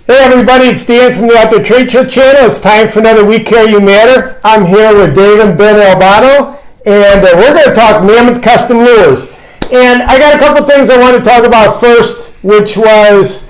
Hey everybody, it's Dan from the Outdoor Trade Show channel. It's time for another We Care You Matter. I'm here with Dave and Ben Albano, and we're going to talk Mammoth Custom Lures. And I got a couple things I want to talk about first, which was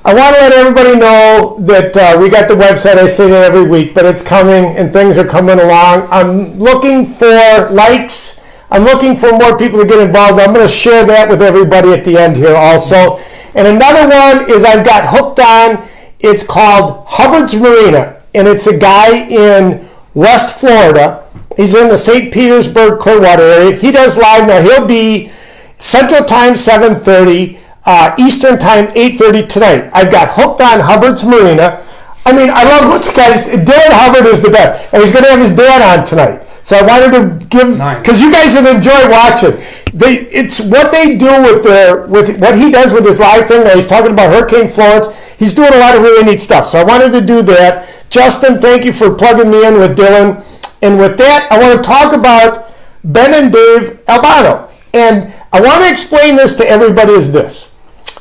I want to let everybody know that we got the website. I say that every week, but it's coming and things are coming along. I'm looking for likes. I'm looking for more people to get involved. I'm going to share that with everybody at the end here also. And another one is I've got hooked on. It's called Hubbard's Marina, and it's a guy in West Florida. He's in the St. Petersburg, Clearwater area. He does live now. He'll be Central Time 7:30, Eastern Time 8:30 tonight. I've got hooked on Hubbard's Marina. I mean, I love what the guys. Dylan Hubbard is the best, and he's going to have his dad on tonight. So I wanted to give, because you guys have enjoyed watching. It's what they do with what he does with his live thing. He's talking about Hurricane Florence. He's doing a lot of really neat stuff. So I wanted to do that. Justin, thank you for plugging me in with Dylan. And with that, I want to talk about Ben and Dave Albano. And I want to explain this to everybody as this.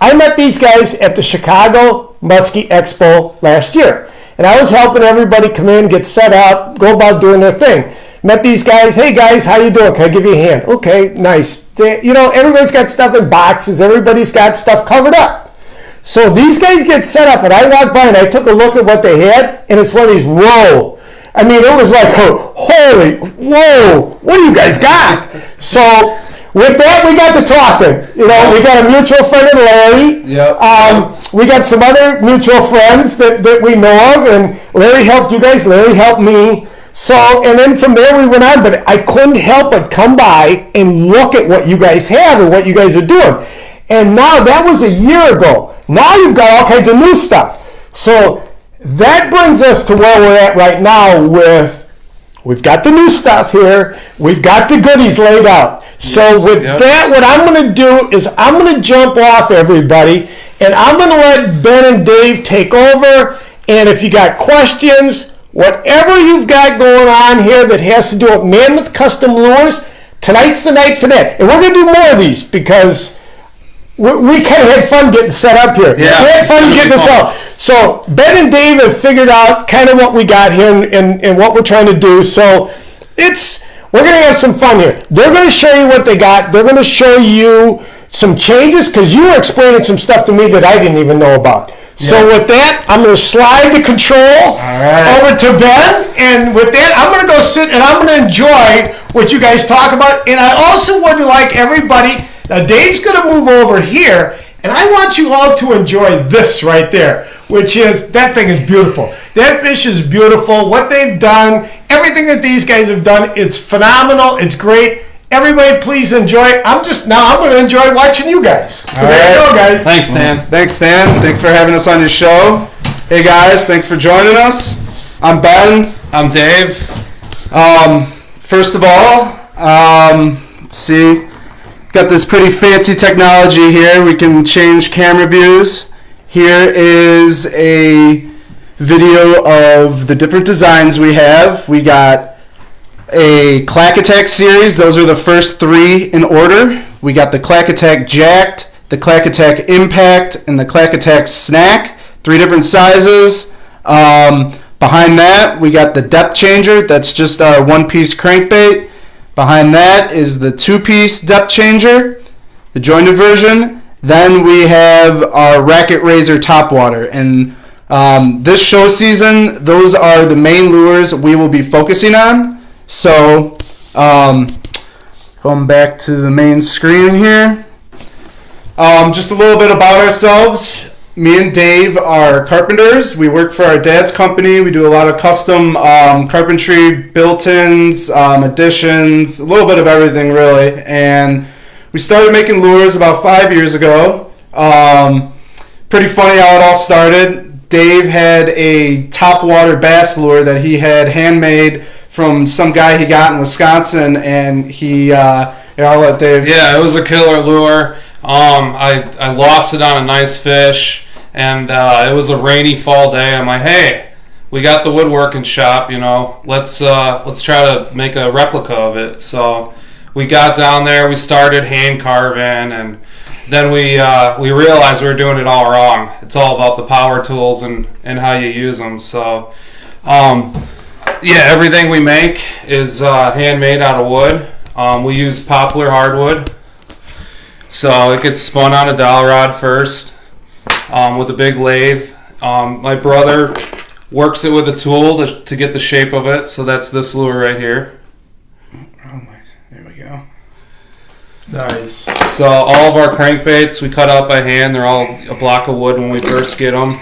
I met these guys at the Chicago Muskie Expo last year. And I was helping everybody come in, get set up, go about doing their thing. Met these guys. Hey guys, how you doing? Can I give you a hand? Okay, nice. Everybody's got stuff in boxes. Everybody's got stuff covered up. So these guys get set up, and I walked by and I took a look at what they had, and it's one of these, whoa. I mean, it was like, holy, whoa, what do you guys got? So with that, we got to talking. We got a mutual friend in Larry. Yep. We got some other mutual friends that we know of, and Larry helped you guys. Larry helped me. So, and then from there we went on, but I couldn't help but come by and look at what you guys have and what you guys are doing. And now that was a year ago. Now you've got all kinds of new stuff. So that brings us to where we're at right now with, we've got the new stuff here. We've got the goodies laid out. So that, what I'm going to do is I'm going to jump off everybody, and I'm going to let Ben and Dave take over. And if you got questions, whatever you've got going on here that has to do with Mammoth Custom Lures, tonight's the night for that. And we're going to do more of these because we kind of had fun getting set up here. Yeah, we had fun getting this out. So Ben and Dave have figured out kind of what we got here and what we're trying to do. So we're going to have some fun here. They're going to show you what they got. They're going to show you some changes because you were explaining some stuff to me that I didn't even know about. So with that, I'm going to slide the control over to Ben. And with that, I'm going to go sit and I'm going to enjoy what you guys talk about. And I also would like everybody, now Dave's going to move over here. And I want you all to enjoy this right there, which is, that thing is beautiful. That fish is beautiful. What they've done, everything that these guys have done, it's phenomenal. It's great. Everybody, please enjoy. I'm going to enjoy watching you guys. So there you go, guys. Thanks, Dan. Thanks, Dan. Thanks for having us on your show. Hey, guys. Thanks for joining us. I'm Ben. I'm Dave. First of all, let's see. Got this pretty fancy technology here. We can change camera views. Here is a video of the different designs we have. We got a Clack Attack series. Those are the first three in order. We got the Clack Attack Jacked, the Clack Attack Impact, and the Clack Attack Snack. 3 different sizes. Behind that, we got the Depth Changer. That's just our one-piece crankbait. Behind that is the 2-piece Depth Changer, the jointed version. Then we have our Racket Raiser Topwater. And this show season, those are the main lures we will be focusing on. So, going back to the main screen here, just a little bit about ourselves. Me and Dave are carpenters. We work for our dad's company. We do a lot of custom carpentry, built-ins, additions, a little bit of everything really. And we started making lures about 5 years ago. Pretty funny how it all started. Dave had a topwater bass lure that he had handmade from some guy he got in Wisconsin, and I'll let Dave. Yeah, it was a killer lure. I lost it on a nice fish, and it was a rainy fall day. I'm like, hey, we got the woodworking shop, let's try to make a replica of it. So we got down there, we started hand carving, and then we realized we were doing it all wrong. It's all about the power tools and how you use them. So, everything we make is handmade out of wood. We use poplar hardwood. So it gets spun on a dowel rod first with a big lathe. My brother works it with a tool to get the shape of it. So that's this lure right here. There we go. Nice. So all of our crankbaits we cut out by hand. They're all a block of wood when we first get them.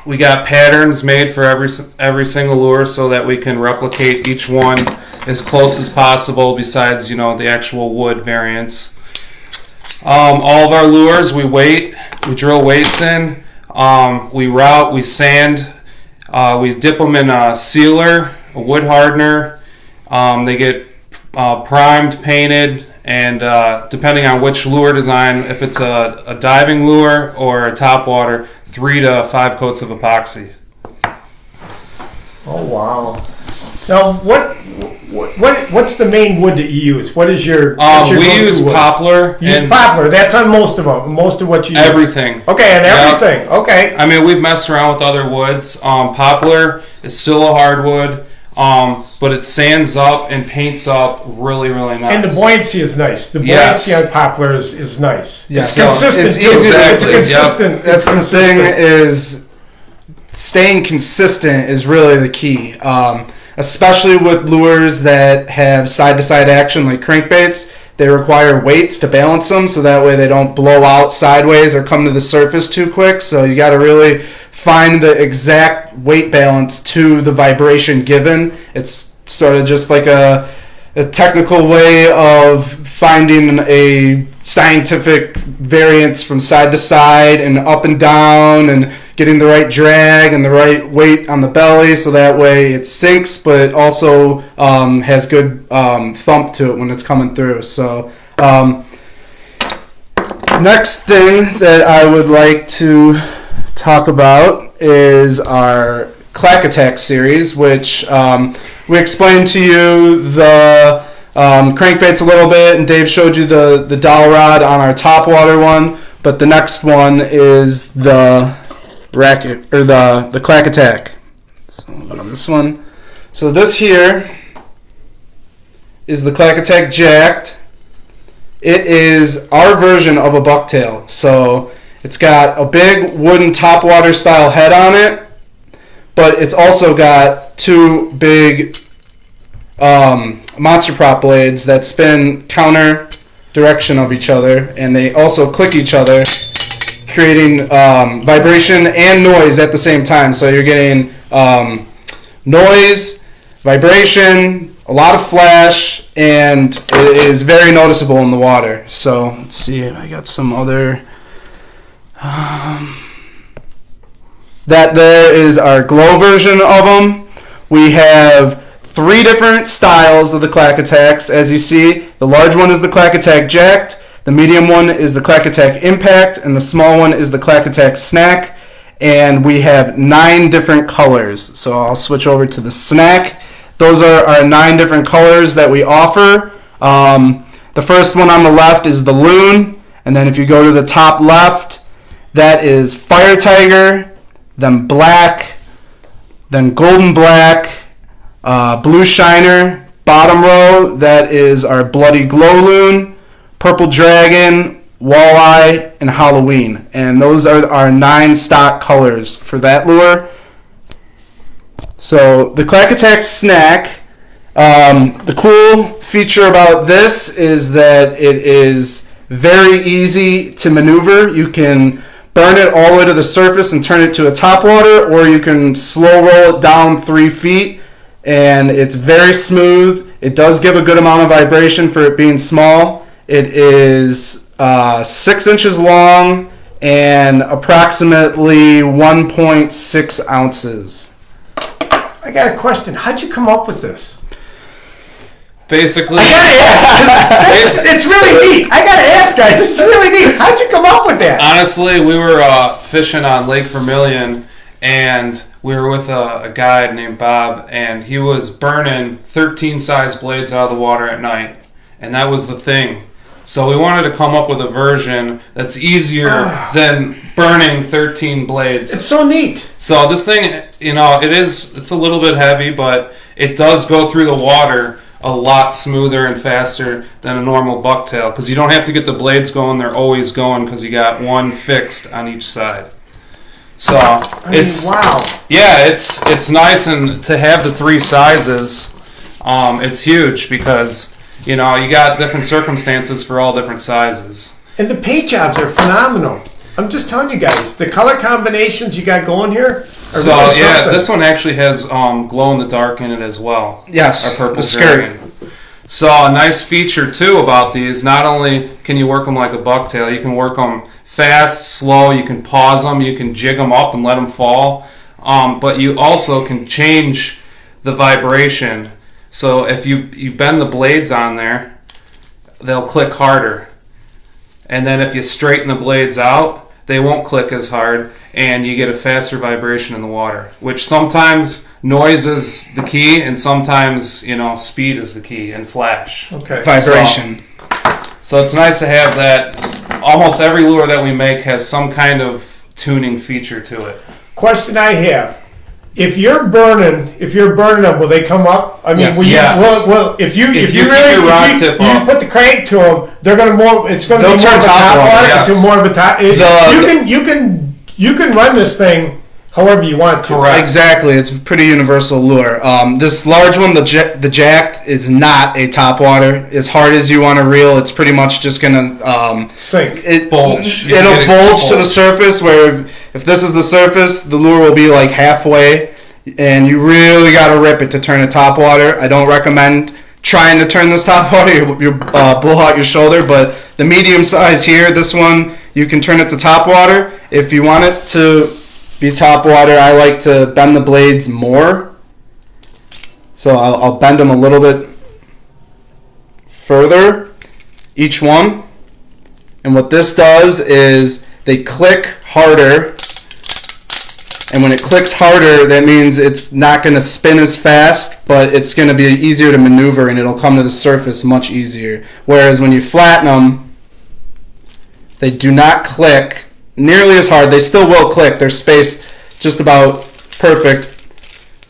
We got patterns made for every single lure so that we can replicate each one as close as possible, besides, the actual wood variants. All of our lures, we drill weights in, we route, we sand, we dip them in a sealer, a wood hardener. They get primed, painted, and depending on which lure design, if it's a diving lure or a topwater, 3 to 5 coats of epoxy. Oh wow! Now what's the main wood that you use? What is your we use wood? poplar. You use poplar. That's on most of them. Most of what you use. Everything. Okay, and everything. Yep. Okay. I mean, we've messed around with other woods. Poplar is still a hardwood, but it sands up and paints up really, really nice. And the buoyancy is nice. The buoyancy on poplar is nice. Yeah. It's consistent. It's too. easy. It's consistent. Yep. That's the thing, is staying consistent is really the key. Especially with lures that have side-to-side action like crankbaits. They require weights to balance them, so that way they don't blow out sideways or come to the surface too quick. So you got to really find the exact weight balance to the vibration given. It's sort of just like a technical way of finding a scientific variance from side to side and up and down, and getting the right drag and the right weight on the belly, so that way it sinks but also has good thump to it when it's coming through. So next thing that I would like to talk about is our Clack Attack series, which we explained to you the crankbaits a little bit, and Dave showed you the dowel rod on our topwater one, but the next one is the Racket, or the Clack Attack. So this one. So this here is the Clack Attack Jacked. It is our version of a bucktail. So it's got a big wooden topwater style head on it, but it's also got 2 big monster prop blades that spin counter direction of each other, and they also click each other, creating vibration and noise at the same time. So you're getting noise, vibration, a lot of flash, and it is very noticeable in the water. So let's see, I got some other... that there is our glow version of them. We have 3 different styles of the Clack Attacks. As you see, the large one is the Clack Attack Jacked, the medium one is the Clack Attack Impact, and the small one is the Clack Attack Snack. And we have 9 different colors. So I'll switch over to the Snack. Those are our 9 different colors that we offer. The first one on the left is the Loon, and then if you go to the top left, that is Fire Tiger, then Black, then Golden Black, Blue Shiner. Bottom row, that is our Bloody Glow Loon, Purple Dragon, Walleye, and Halloween. And those are our 9 stock colors for that lure. So the Clack Attack Snack, the cool feature about this is that it is very easy to maneuver. You can burn it all the way to the surface and turn it to a topwater, or you can slow roll it down 3 feet, and it's very smooth. It does give a good amount of vibration for it being small. It is 6 inches long and approximately 1.6 ounces. I got a question. How'd you come up with this? Basically, I gotta ask. It's really neat. I gotta ask, guys. It's really neat. How'd you come up with that? honestly, we were fishing on Lake Vermilion, and we were with a guide named Bob, and he was burning 13 size blades out of the water at night, and that was the thing. So we wanted to come up with a version that's easier than burning 13 blades. It's so neat. So this thing, it's a little bit heavy, but it does go through the water a lot smoother and faster than a normal bucktail, because you don't have to get the blades going. They're always going because you got one fixed on each side. So wow. Yeah, it's nice, and to have the 3 sizes, it's huge because you got different circumstances for all different sizes. And the paint jobs are phenomenal. I'm just telling you guys, the color combinations you got going here. So really this one actually has glow in the dark in it as well. Yes, our purple skirt. So a nice feature too about these, not only can you work them like a bucktail, you can work them fast, slow, you can pause them, you can jig them up and let them fall, but you also can change the vibration. So if you bend the blades on there, they'll click harder. And then if you straighten the blades out, they won't click as hard, and you get a faster vibration in the water, which sometimes noise is the key, and sometimes, speed is the key, and flash. Okay. Vibration. So it's nice to have that. Almost every lure that we make has some kind of tuning feature to it. Question I have. If you're burning them, will they come up? I mean, Yes. will you? Yes. Well, if you keep your rod tip up. put the crank to them, they're going to more. It's going to be They'll more turn of a top top water, water. yes. It's more of a top. You can run this thing however you want to. Correct. Exactly, it's a pretty universal lure. This large one, the jacked, is not a top water. As hard as you want to reel, it's pretty much just gonna Sink. Bulge. It'll bulge to the surface. Where if this is the surface, the lure will be like halfway, and you really got to rip it to turn it top water. I don't recommend trying to turn this top water. You blow out your shoulder. But the medium size here, this one, you can turn it to top water. If you want it to be top water, I like to bend the blades more. So I'll bend them a little bit further, each one. And what this does is they click harder. And when it clicks harder, that means it's not going to spin as fast, but it's going to be easier to maneuver, and it'll come to the surface much easier. Whereas when you flatten them, they do not click nearly as hard. They still will click. They're spaced just about perfect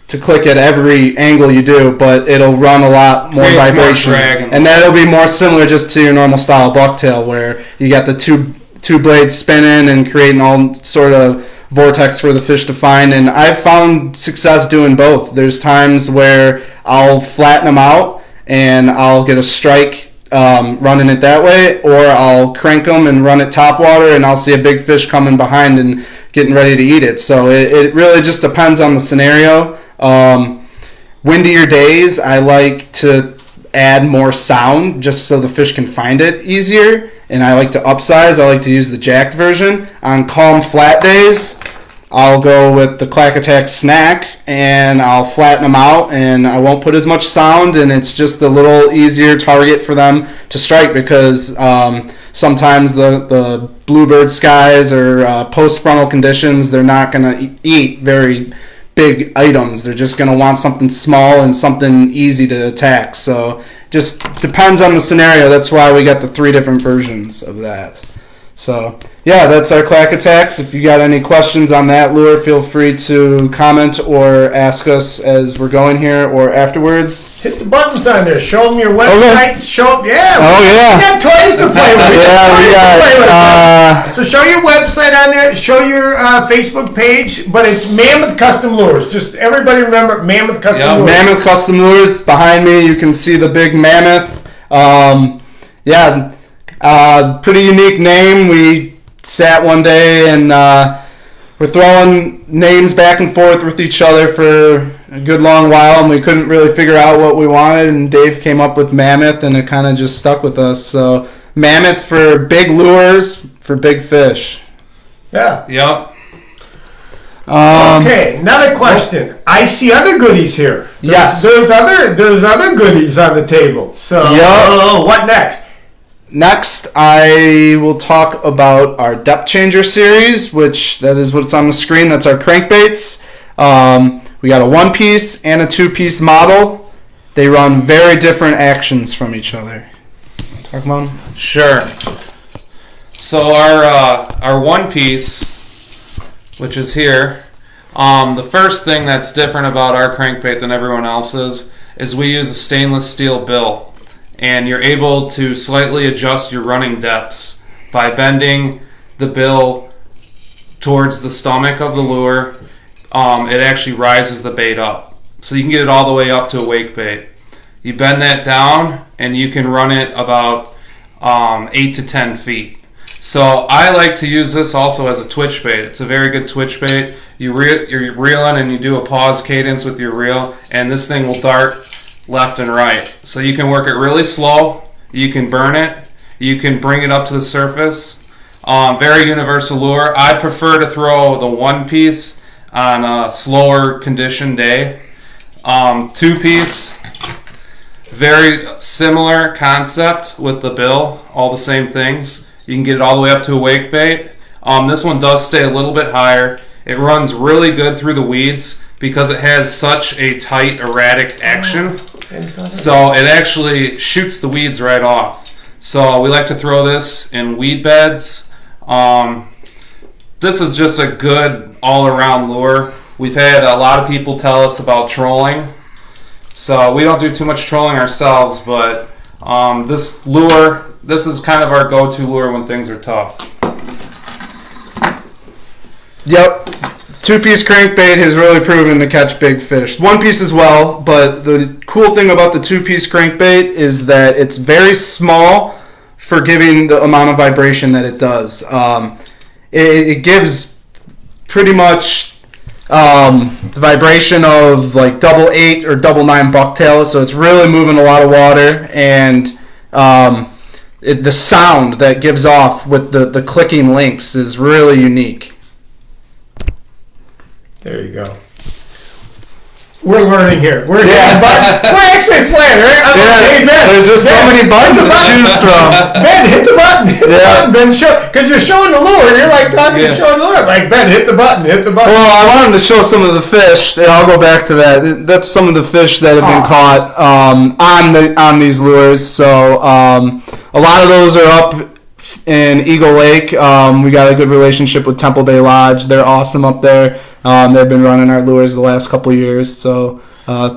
to click at every angle you do, but it'll run a lot more Creates vibration. more drag And that'll be more similar just to your normal style bucktail, where you got the two blades spinning and creating all sort of vortex for the fish to find. And I've found success doing both. There's times where I'll flatten them out and I'll get a strike running it that way, or I'll crank them and run it top water, and I'll see a big fish coming behind and getting ready to eat it. So it really just depends on the scenario. Windier days, I like to add more sound just so the fish can find it easier, and I like to upsize. I like to use the jacked version. On calm, flat days, I'll go with the Clack Attack Snack, and I'll flatten them out, and I won't put as much sound, and it's just a little easier target for them to strike, because sometimes the bluebird skies or post-frontal conditions, they're not going to eat very big items. They're just going to want something small and something easy to attack. So just depends on the scenario. That's why we got the 3 different versions of that. So yeah, that's our Clack Attacks. If you got any questions on that lure, feel free to comment or ask us as we're going here or afterwards. Hit the buttons on there. Show them your website. Show them, yeah. Oh, yeah. We got toys to play with. We got. So show your website on there. Show your Facebook page. But it's Mammoth Custom Lures. Just everybody remember Mammoth Custom Lures. Mammoth Custom Lures. Behind me, you can see the big mammoth. Pretty unique name. We sat one day and we're throwing names back and forth with each other for a good long while, and we couldn't really figure out what we wanted, and Dave came up with Mammoth, and it kind of just stuck with us. So Mammoth for big lures for big fish. Yeah. Yep. Okay, another question. I see other goodies here. Yes. There's other goodies on the table. So what next? Next, I will talk about our depth changer series, which that is what's on the screen. That's our crankbaits. We got a 1-piece and a 2-piece model. They run very different actions from each other. talk about them? Sure. So our one piece, which is here, the first thing that's different about our crankbait than everyone else's is we use a stainless steel bill, and you're able to slightly adjust your running depths by bending the bill towards the stomach of the lure. It actually rises the bait up, so you can get it all the way up to a wake bait. You bend that down and you can run it about 8 to 10 feet. So I like to use this also as a twitch bait. It's a very good twitch bait. You're reeling and you do a pause cadence with your reel, and this thing will dart left and right. So you can work it really slow, you can burn it, you can bring it up to the surface. Very universal lure. I prefer to throw the one piece on a slower condition day. Two piece, very similar concept with the bill, all the same things. You can get it all the way up to a wake bait. This one does stay a little bit higher. It runs really good through the weeds because it has such a tight, erratic action. So it actually shoots the weeds right off. So we like to throw this in weed beds. This is just a good all-around lure. We've had a lot of people tell us about trolling. So we don't do too much trolling ourselves, but this lure, this is kind of our go-to lure when things are tough. Yep. Two-piece crankbait has really proven to catch big fish. One piece as well, but the cool thing about the two-piece crankbait is that it's very small for giving the amount of vibration that it does. It gives pretty much the vibration of like 888 or 999 bucktail, so it's really moving a lot of water, and the sound that gives off with the clicking links is really unique. There you go. We're learning here. We're actually playing, right? Hey, Ben, there's just so many buttons to choose from. Ben, hit the button. Hit the button, Ben. Because you're showing the lure, and you're like talking to showing the lure. Like, Ben, hit the button. Hit the button. Well, I wanted to show some of the fish. I'll go back to that. That's some of the fish that have been caught on these lures. So a lot of those are up in Eagle Lake. We got a good relationship with Temple Bay Lodge. They're awesome up there. They've been running our lures the last couple of years, so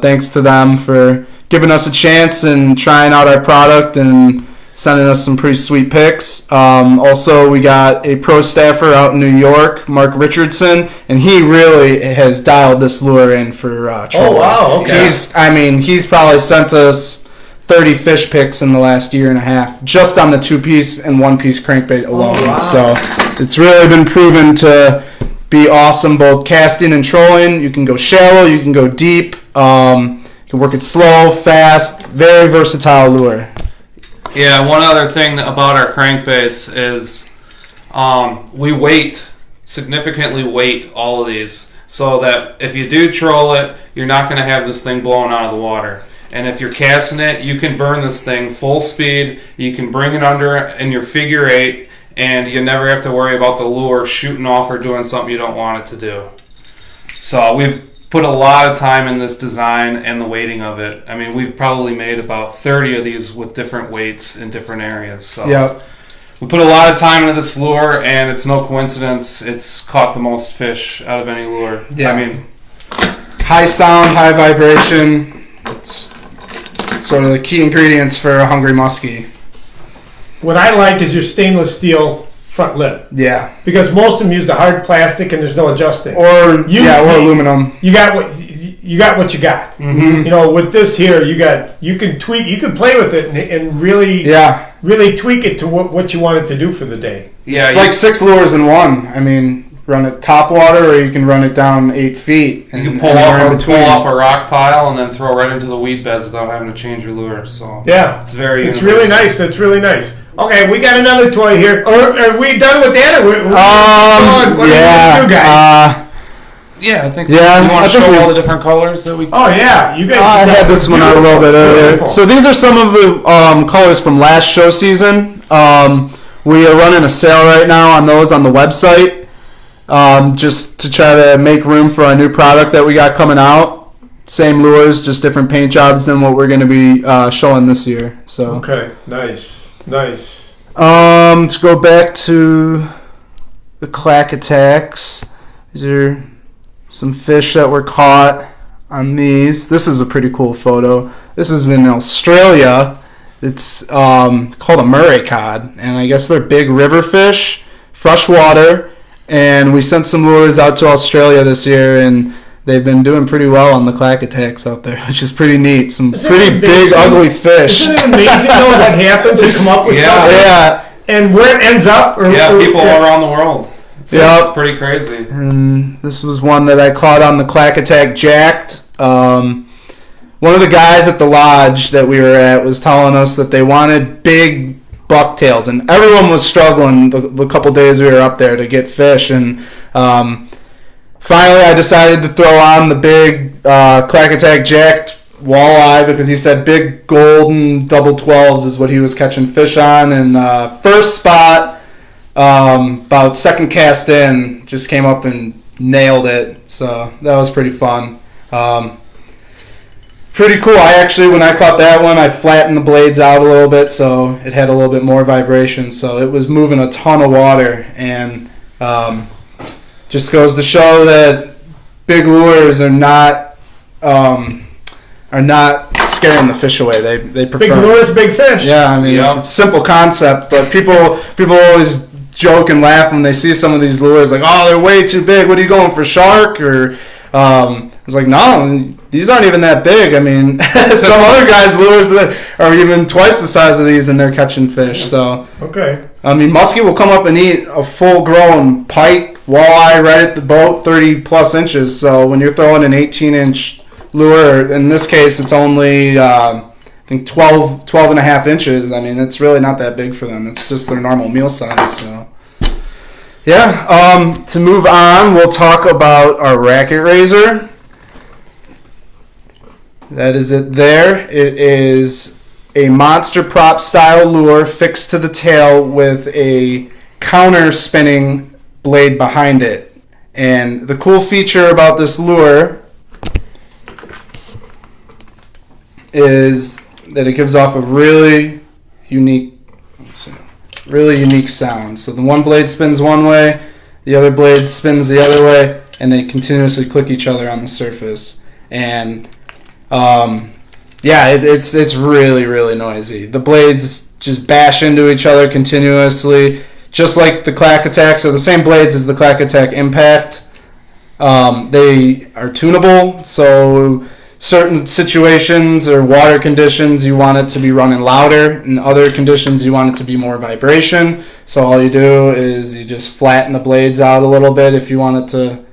thanks to them for giving us a chance and trying out our product and sending us some pretty sweet pics. Also, we got a pro staffer out in New York, Mark Richardson, and he really has dialed this lure in for trolling. Oh, wow, okay. He's probably sent us 30 fish pics in the last year and a half, just on the two-piece and one-piece crankbait alone. Oh, wow. So it's really been proven to be awesome both casting and trolling. You can go shallow, you can go deep, you can work it slow, fast, very versatile lure. Yeah, one other thing about our crankbaits is we significantly weight all of these so that if you do troll it, you're not going to have this thing blown out of the water. And if you're casting it, you can burn this thing full speed, you can bring it under in your figure eight, and you never have to worry about the lure shooting off or doing something you don't want it to do. So we've put a lot of time in this design and the weighting of it. I mean, we've probably made about 30 of these with different weights in different areas. So Yep. we put a lot of time into this lure, and it's no coincidence it's caught the most fish out of any lure. Yeah. I mean, High sound, high vibration. It's sort of the key ingredients for a hungry muskie. What I like is your stainless steel front lip. Yeah. Because most of them use the hard plastic and there's no adjusting. Or aluminum. You got what you got. Mm-hmm. You know, with this here, you can tweak, you can play with it and really tweak it to what you want it to do for the day. yeah, It's like 6 lures in one. I mean, run it top water, or you can run it down 8 feet. you can pull off a rock pile and then throw right into the weed beds without having to change your lure. So yeah, it's very it's really nice. That's really nice. Okay, we got another toy here. Are we done with that? What are we gonna do, guys? Yeah, I think. Yeah, You want I to think show we- all the different colors that we? Oh yeah, you guys. I had this one out a little bit earlier. Beautiful. So these are some of the colors from last show season. We are running a sale right now on those on the website, just to try to make room for our new product that we got coming out. Same lures, just different paint jobs than what we're going to be showing this year. So Okay, nice. Nice. To go back to the Clack attacks, these are some fish that were caught on these. This is a pretty cool photo. This is in Australia. It's called a Murray cod, and I guess they're big river fish, freshwater. And we sent some lures out to Australia this year, and they've been doing pretty well on the Clack attacks out there, which is pretty neat. Some pretty big, ugly fish. Isn't it amazing though what happens? You come up with something, and where it ends up. People all around the world. It's pretty crazy. And this was one that I caught on the Clack attack, jacked. One of the guys at the lodge that we were at was telling us that they wanted big bucktails, and everyone was struggling the couple days we were up there to get fish. And finally, I decided to throw on the big Clack attack jacked walleye because he said big golden double 12s is what he was catching fish on. And first spot, about second cast in, just came up and nailed it. So that was pretty fun. Pretty cool. When I caught that one, I flattened the blades out a little bit so it had a little bit more vibration. So it was moving a ton of water, and just goes to show that big lures are not scaring the fish away. They prefer big lures, big fish. Yeah, I mean it's a simple concept, but people always joke and laugh when they see some of these lures, like, oh, they're way too big. What are you going for, shark? Or it's like, no, these aren't even that big. I mean, some other guys' lures that are even twice the size of these, and they're catching fish. So, okay. I mean, Muskie will come up and eat a full-grown pike, walleye right at the boat, 30-plus inches. So when you're throwing an 18-inch lure, in this case, it's only, I think, 12 and a half inches. I mean, it's really not that big for them. It's just their normal meal size. So, yeah. To move on, we'll talk about our Racket Raiser. That is it there. It is a monster prop style lure fixed to the tail with a counter spinning blade behind it. And the cool feature about this lure is that it gives off a really unique sound. So the one blade spins one way, the other blade spins the other way, and they continuously click each other on the surface. And it's really, really noisy. The blades just bash into each other continuously, just like the Clack Attack. So the same blades as the Clack Attack Impact. They are tunable, so certain situations or water conditions you want it to be running louder. In other conditions you want it to be more vibration. So all you do is you just flatten the blades out a little bit if you want it to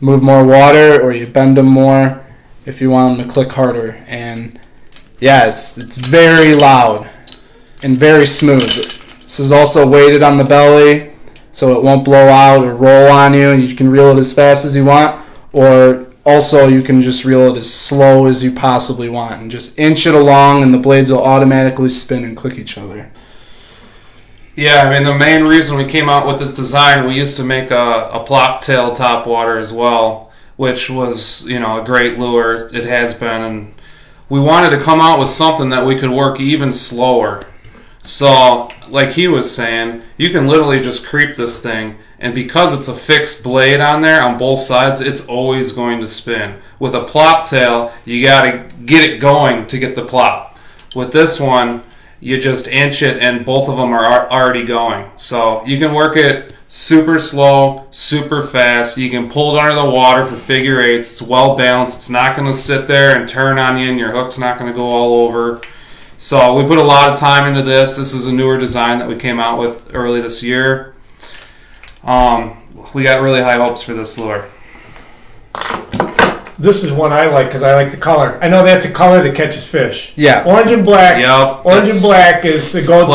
move more water, or you bend them more if you want them to click harder. And yeah, it's very loud and very smooth. This is also weighted on the belly, so it won't blow out or roll on you. You can reel it as fast as you want, or also you can just reel it as slow as you possibly want and just inch it along, and the blades will automatically spin and click each other. Yeah, I mean, the main reason we came out with this design, we used to make a plop tail topwater as well, which was, a great lure. It has been, and we wanted to come out with something that we could work even slower. So, like he was saying, you can literally just creep this thing, and because it's a fixed blade on there on both sides, it's always going to spin. With a plop tail, you gotta get it going to get the plop. With this one, you just inch it, and both of them are already going. So you can work it super slow, super fast. You can pull it under the water for figure eights. It's well balanced. It's not going to sit there and turn on you, and your hook's not going to go all over. So we put a lot of time into this. This is a newer design that we came out with early this year. We got really high hopes for this lure. This is one I like because I like the color. I know that's a color that catches fish. Yeah. Orange and black. Yep. Orange and black is the go-to.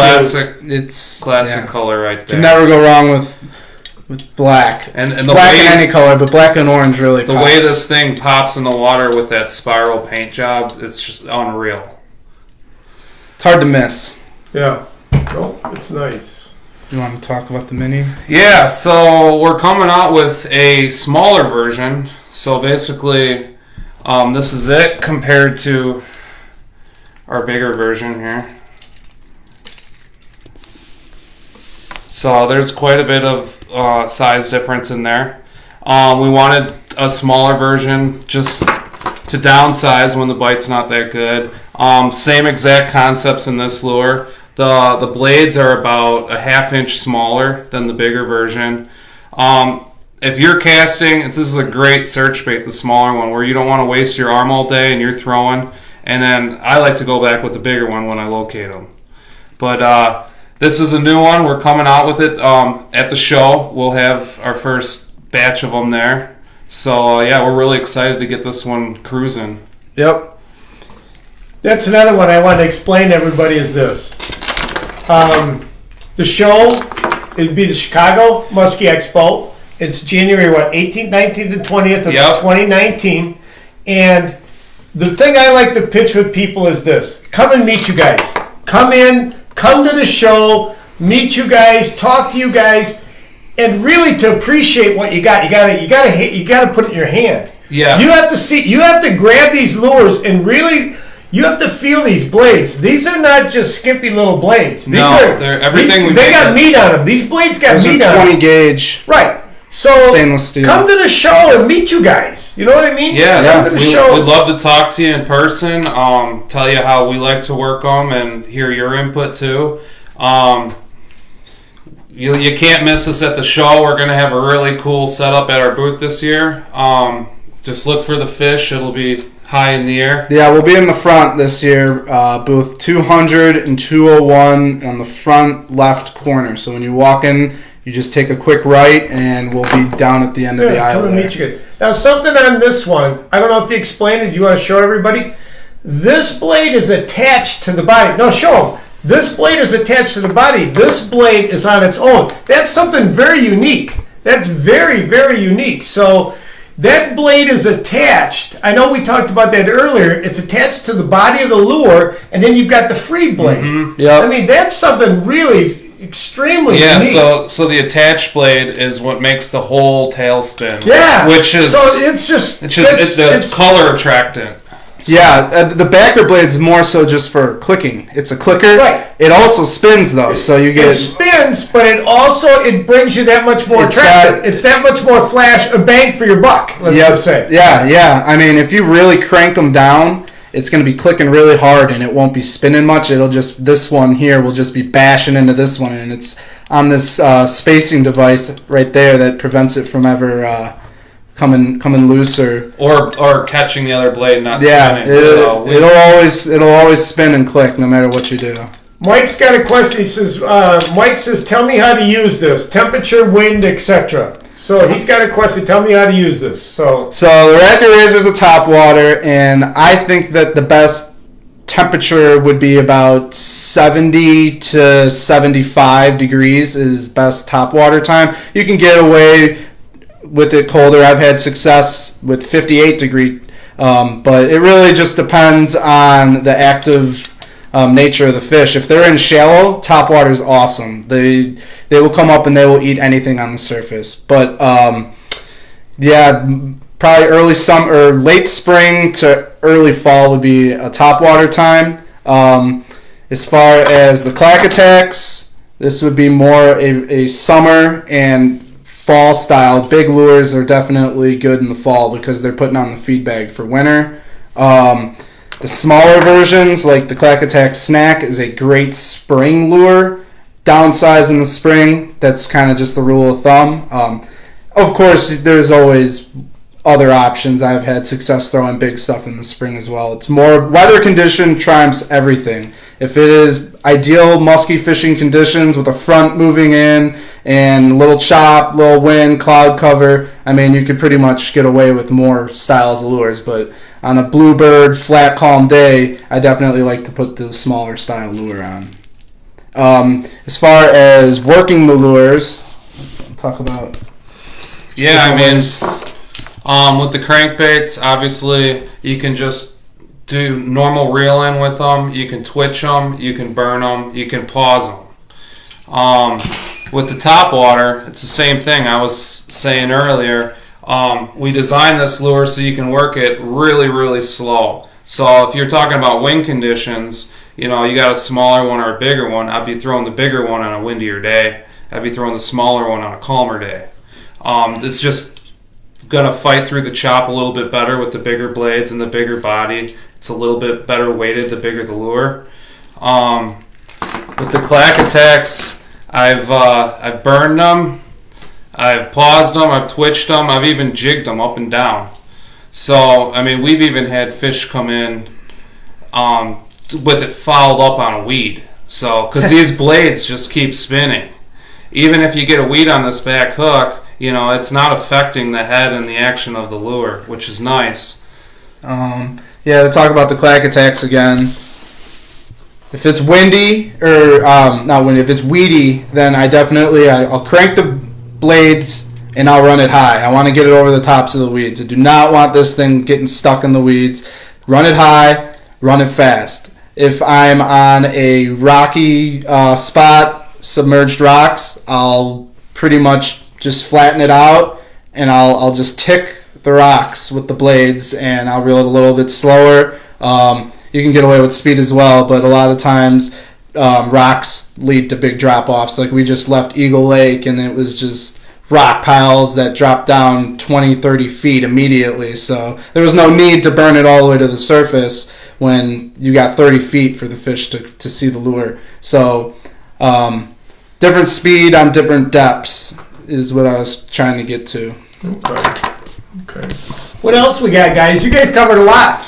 Classic color right there. Can never go wrong with black. And the black way, in any color, but black and orange really the pops. way this thing pops in the water with that spiral paint job, it's just unreal. It's hard to miss. Yeah. Oh, it's nice. You want to talk about the mini? Yeah, so we're coming out with a smaller version. So basically, this is it compared to our bigger version here. So there's quite a bit of size difference in there. We wanted a smaller version just to downsize when the bite's not that good. Same exact concepts in this lure. The blades are about a 1/2 inch smaller than the bigger version. If you're casting, this is a great search bait, the smaller one, where you don't want to waste your arm all day and you're throwing. And then I like to go back with the bigger one when I locate them. But this is a new one. We're coming out with it at the show. We'll have our first batch of them there. So yeah, we're really excited to get this one cruising. Yep. That's another one I want to explain to everybody is this. The show, it'd be the Chicago Muskie Expo. It's January, 18th, 19th, and 20th of 2019. And the thing I like to pitch with people is this. Come and meet you guys. Come in, come to the show, meet you guys, talk to you guys, and really to appreciate what you got. You gotta put it in your hand. Yeah. You have to grab these lures and really, you have to feel these blades. These are not just skimpy little blades. These they're everything. They got meat on them. These blades got Those meat are on them. 20 gauge. Right. So Stainless steel. come to the show and meet you guys. You know what I mean? Yeah, come to the show. We'd love to talk to you in person, tell you how we like to work them, and hear your input too. You can't miss us at the show. We're going to have a really cool setup at our booth this year. Just look for the fish. It'll be high in the air. Yeah, we'll be in the front this year, booth 200 and 201 on the front left corner. So when you walk in, you just take a quick right, and we'll be down at the end of the aisle. Come and meet you guys. Now, something on this one, I don't know if you explained it. You want to show everybody? This blade is attached to the body. No, show them. This blade is attached to the body. This blade is on its own. That's something very unique. That's very, very unique. So that blade is attached. I know we talked about that earlier. It's attached to the body of the lure, and then you've got the free blade. Mm-hmm. Yep. I mean, that's something really extremely unique. So the attached blade is what makes the whole tail spin. Yeah. Which is so it's the color attractant. So. Yeah, the backer blade's more so just for clicking. It's a clicker. Right. It also spins though, so you get. It spins, but it brings you that much more attractive. It's that much more flash, a bang for your buck. Let's just say. Yeah. I mean, if you really crank them down, it's going to be clicking really hard, and it won't be spinning much. It'll just, this one here will just be bashing into this one, and it's on this spacing device right there that prevents it from ever coming loose or catching the other blade and not spinning. It'll always spin and click no matter what you do. Mike's got a question. He says, Mike says, tell me how to use this. Temperature, wind, etc. So he's got a question. Tell me how to use this. So the Racket Raiser is a top water, and I think that the best temperature would be about 70 to 75 degrees is best top water time. You can get away with it colder. I've had success with 58 degree, but it really just depends on the active nature of the fish. If they're in shallow, top water is awesome. They will come up and they will eat anything on the surface. But probably early summer or late spring to early fall would be a top water time. As far as the clack attacks, this would be more a summer and fall style. Big lures are definitely good in the fall because they're putting on the feed bag for winter. The smaller versions, like the Clack Attack Snack, is a great spring lure. Downsize in the spring, that's kind of just the rule of thumb. Of course, there's always other options. I've had success throwing big stuff in the spring as well. It's more weather condition trumps everything. If it is ideal musky fishing conditions with a front moving in and little chop, little wind, cloud cover, I mean, you could pretty much get away with more styles of lures. But on a bluebird, flat, calm day, I definitely like to put the smaller style lure on. As far as working the lures, I'll talk about. Yeah, I mean, with the crankbaits, obviously you can just do normal reeling with them. You can twitch them, you can burn them, you can pause them. With the top water, it's the same thing. I was saying earlier, we designed this lure so you can work it really, really slow. So if you're talking about wind conditions, you know, you got a smaller one or a bigger one, I'd be throwing the bigger one on a windier day. have you throwing the smaller one on a calmer day. It's just going to fight through the chop a little bit better with the bigger blades and the bigger body. It's a little bit better weighted the bigger the lure. With the Clack attacks, I've burned them, I've paused them, I've twitched them, I've even jigged them up and down. So, I mean, we've even had fish come in with it fouled up on a weed. So, because these blades just keep spinning. Even if you get a weed on this back hook, you know, it's not affecting the head and the action of the lure, which is nice. Yeah, to talk about the Clack attacks again. If it's windy, or not windy, if it's weedy, then I'll crank the blades and I'll run it high. I want to get it over the tops of the weeds. I do not want this thing getting stuck in the weeds. Run it high, run it fast. If I'm on a rocky spot, submerged rocks, I'll pretty much just flatten it out and I'll just tick the rocks with the blades and I'll reel it a little bit slower. You can get away with speed as well, but a lot of times rocks lead to big drop-offs. Like we just left Eagle Lake and it was just rock piles that dropped down 20, 30 feet immediately. So there was no need to burn it all the way to the surface when you got 30 feet for the fish to see the lure. So different speed on different depths is what I was trying to get to. Okay. What else we got, guys? You guys covered a lot.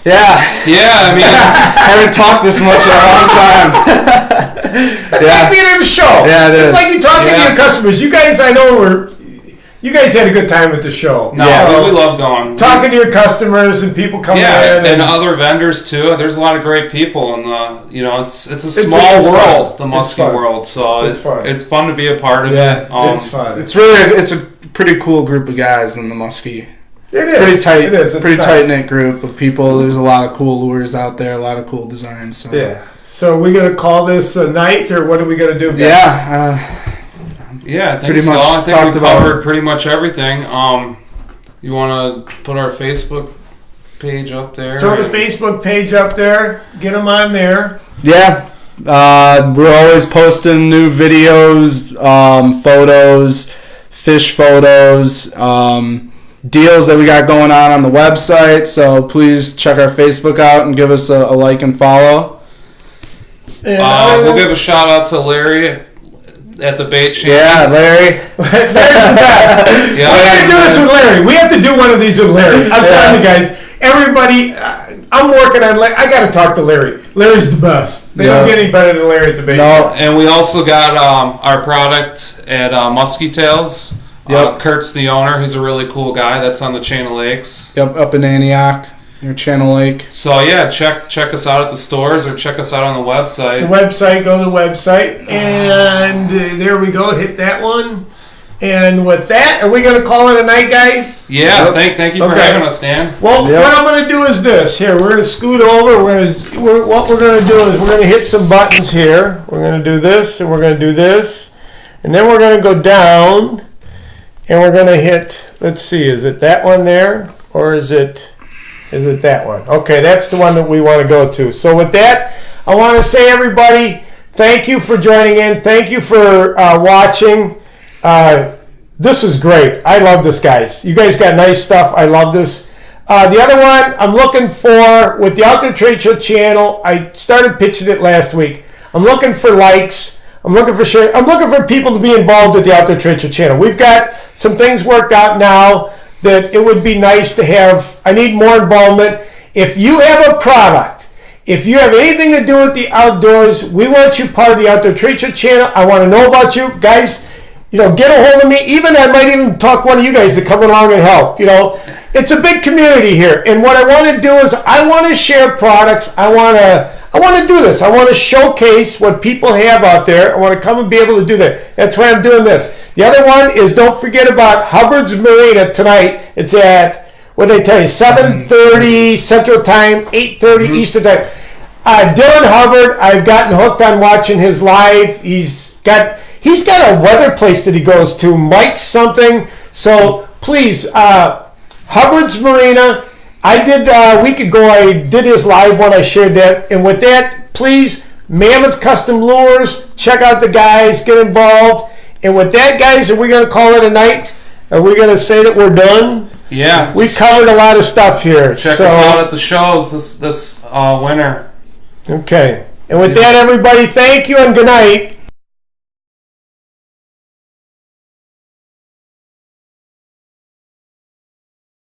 Yeah, I mean, I haven't talked this much in a long time. It's like being in the show. Yeah, it is. It's like you talking to your customers. You guys, I know, you guys had a good time at the show. No, we love going. Talking to your customers and people coming in. And other vendors too. There's a lot of great people, and it's a small world, the Muskie world. So it's fun to be a part of it. It's fun. It's a pretty cool group of guys in the Muskie. It is. Pretty tight. It is. It's pretty nice. tight-knit group of people. There's a lot of cool lures out there, a lot of cool designs. So. Yeah. So are we going to call this a night, or what are we going to do? Guys? Yeah. I think pretty so. much I think talked we about covered pretty much everything. You want to put our Facebook page up there? Throw the Facebook page up there. Get them on there. Yeah. We're always posting new videos, photos, fish photos, deals that we got going on the website. So please check our Facebook out and give us a like and follow. And we'll give a shout out to Larry at the bait shop. Yeah, Larry. Larry's the best. Yeah. We got to do this with Larry. We have to do one of these with Larry. I'm telling you guys. Everybody, I'm working on. I got to talk to Larry. Larry's the best. They don't get any better than Larry at the bait shop. And we also got our product at Muskie Tails. Yep. Kurt's the owner. He's a really cool guy. That's on the Chain of Lakes. Yep, up in Antioch, near Channel Lake. So yeah, check us out at the stores or check us out on the website. Go to the website, and there we go. Hit that one. And with that, are we going to call it a night, guys? Yeah, thank you for having us, Dan. Well, what I'm going to do is this. Here, we're going to scoot over. What we're going to do is we're going to hit some buttons here. We're going to do this, and we're going to do this. And then we're going to go down, and we're going to hit, let's see, is it that one there? Or is it that one? Okay, that's the one that we want to go to. So with that, I want to say, everybody, thank you for joining in. Thank you for watching. This is great. I love this, guys. You guys got nice stuff. I love this. The other one I'm looking for with the Outdoor Trade Show channel, I started pitching it last week. I'm looking for likes. I'm looking for share. I'm looking for people to be involved with the Outdoor Trade Show channel. We've got some things worked out now that it would be nice to have. I need more involvement. If you have a product, if you have anything to do with the outdoors, we want you part of the Outdoor Trade Show channel. I want to know about you. Guys, get a hold of me. Even I might even talk one of you guys to come along and help. It's a big community here. And what I want to do is I want to share products. I want to do this. I want to showcase what people have out there. I want to come and be able to do that. That's why I'm doing this. The other one is don't forget about Hubbard's Marina tonight. It's at, what did I tell you, 7:30 Central Time, 8:30 Eastern Time. Dylan Hubbard, I've gotten hooked on watching his live. He's got a weather place that he goes to, Mike something. So please, Hubbard's Marina. I did a week ago. I did his live one. I shared that. And with that, please, Mammoth Custom Lures. Check out the guys. Get involved. And with that, guys, are we going to call it a night? Are we going to say that we're done? Yeah. We covered a lot of stuff here. Check us out at the shows this winter. Okay. And with that, everybody, thank you and good night.